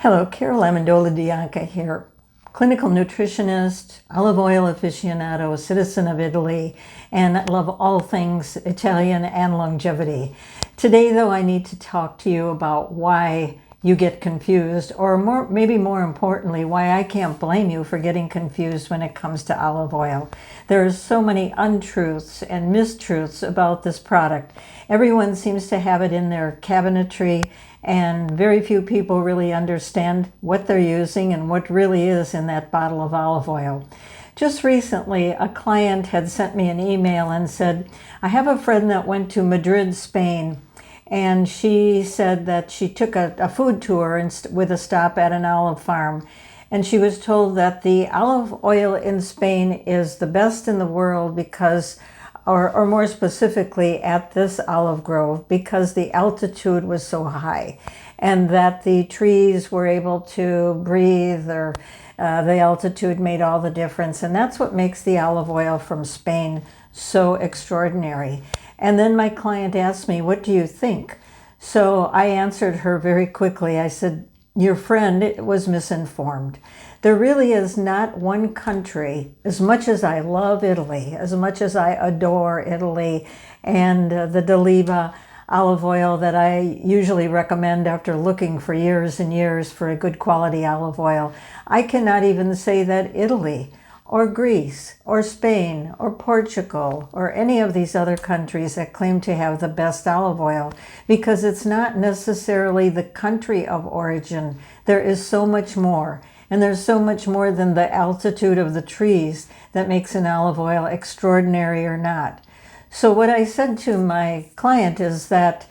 Hello, Carol Amendola here, clinical nutritionist, olive oil aficionado, citizen of Italy, and I love all things Italian and longevity. Today, though, I need to talk to you about why you get confused, or maybe more importantly, why I can't blame you for getting confused when it comes to olive oil. There are so many untruths and mistruths about this product. Everyone seems to have it in their cabinetry, and very few people really understand what they're using and what really is in that bottle of olive oil. Just recently, a client had sent me an email and said, I have a friend that went to Madrid, Spain, and she said that she took a food tour with a stop at an olive farm. And she was told that the olive oil in Spain is the best in the world because, or more specifically at this olive grove, because the altitude was so high and that the trees were able to breathe, or the altitude made all the difference. And that's what makes the olive oil from Spain so extraordinary. And then my client asked me, what do you think? So I answered her very quickly. I said, your friend was misinformed. There really is not one country, as much as I love Italy, as much as I adore Italy and the D'Oliva olive oil that I usually recommend after looking for years and years for a good quality olive oil. I cannot even say that Italy or Greece or Spain or Portugal or any of these other countries that claim to have the best olive oil, because it's not necessarily the country of origin. There is so much more. And there's so much more than the altitude of the trees that makes an olive oil extraordinary or not. So what I said to my client is that,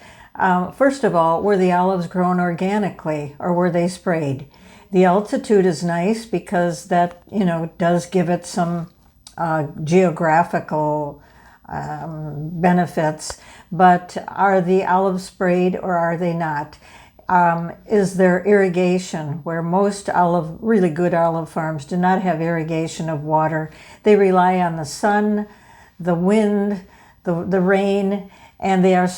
first of all, were the olives grown organically or were they sprayed? The altitude is nice because that, does give it some geographical benefits. But are the olives sprayed or are they not? Is there irrigation, where most really good olive farms do not have irrigation of water? They rely on the sun, the wind, the rain, and they are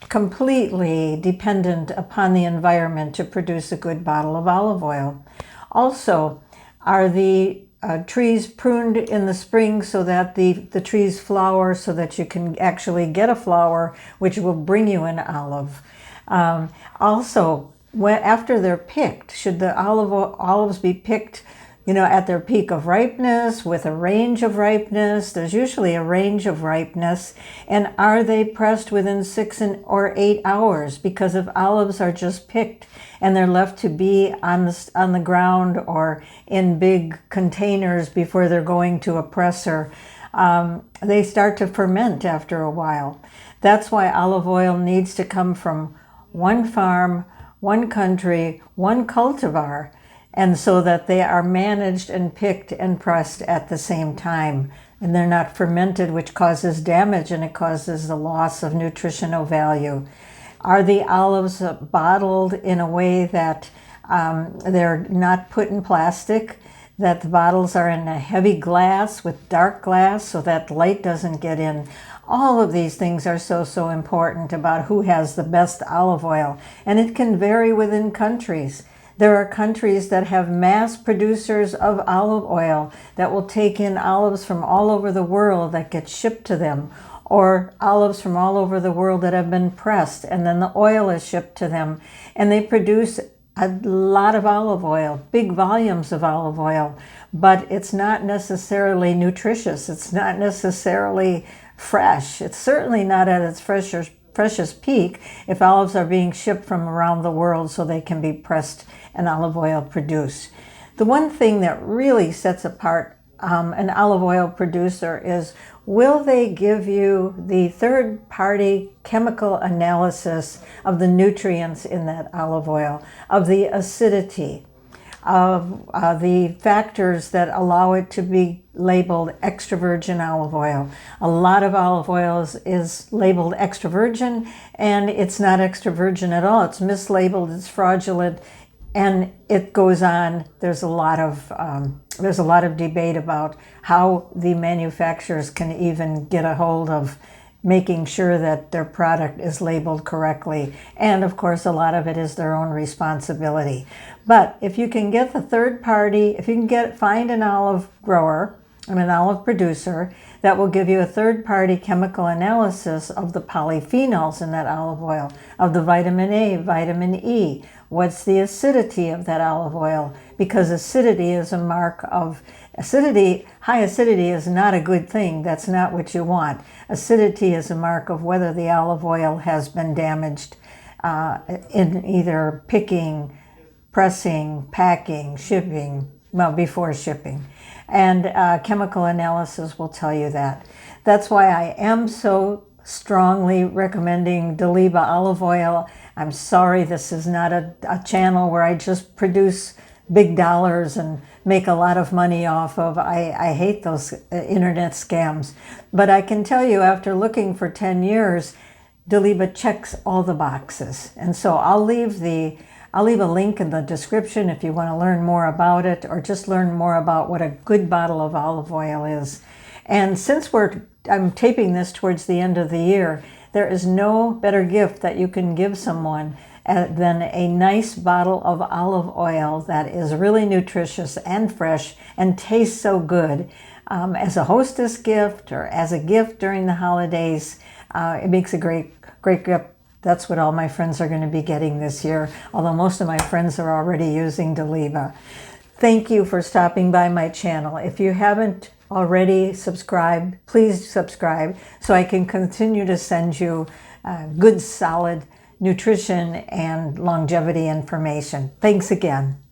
completely dependent upon the environment to produce a good bottle of olive oil. Also, are the trees pruned in the spring so that the trees flower, so that you can actually get a flower which will bring you an olive? Also, after they're picked, should the olives be picked at their peak of ripeness, with a range of ripeness? There's usually a range of ripeness. And are they pressed within 6 or 8 hours? Because if olives are just picked and they're left to be on the ground or in big containers before they're going to a presser, they start to ferment after a while. That's why olive oil needs to come from one farm, one country, one cultivar, and so that they are managed and picked and pressed at the same time. And they're not fermented, which causes damage and it causes the loss of nutritional value. Are the olives bottled in a way that they're not put in plastic, that the bottles are in a heavy glass with dark glass so that light doesn't get in? All of these things are so important about who has the best olive oil, and it can vary within countries. There are countries that have mass producers of olive oil that will take in olives from all over the world that get shipped to them, or olives from all over the world that have been pressed and then the oil is shipped to them, and they produce a lot of olive oil, big volumes of olive oil, but it's not necessarily nutritious. It's not necessarily fresh. It's certainly not at its freshest peak if olives are being shipped from around the world so they can be pressed and olive oil produced. The one thing that really sets apart an olive oil producer is, will they give you the third-party chemical analysis of the nutrients in that olive oil, of the acidity, of the factors that allow it to be labeled extra virgin olive oil. A lot of olive oil is labeled extra virgin, and it's not extra virgin at all. It's mislabeled, it's fraudulent, and it goes on. There's a lot of debate about how the manufacturers can even get a hold of making sure that their product is labeled correctly. And of course, a lot of it is their own responsibility. But if you can get the third party, if you can find an olive grower and an olive producer that will give you a third-party chemical analysis of the polyphenols in that olive oil, of the vitamin A, vitamin E, what's the acidity of that olive oil, because acidity is a mark of acidity. High acidity is not a good thing. That's not what you want. Acidity is a mark of whether the olive oil has been damaged in either picking, pressing, packing, shipping, well, before shipping. And chemical analysis will tell you that. That's why I am so strongly recommending Deliba olive oil. I'm sorry this is not a channel where I just produce big dollars and make a lot of money off of. I hate those internet scams. But I can tell you, after looking for 10 years, Deliba checks all the boxes. And so I'll leave a link in the description if you want to learn more about it, or just learn more about what a good bottle of olive oil is. And since I'm taping this towards the end of the year, there is no better gift that you can give someone than a nice bottle of olive oil that is really nutritious and fresh and tastes so good. As a hostess gift or as a gift during the holidays, it makes a great gift. That's what all my friends are going to be getting this year, although most of my friends are already using Deliba. Thank you for stopping by my channel. If you haven't already subscribed, please subscribe so I can continue to send you good, solid nutrition and longevity information. Thanks again.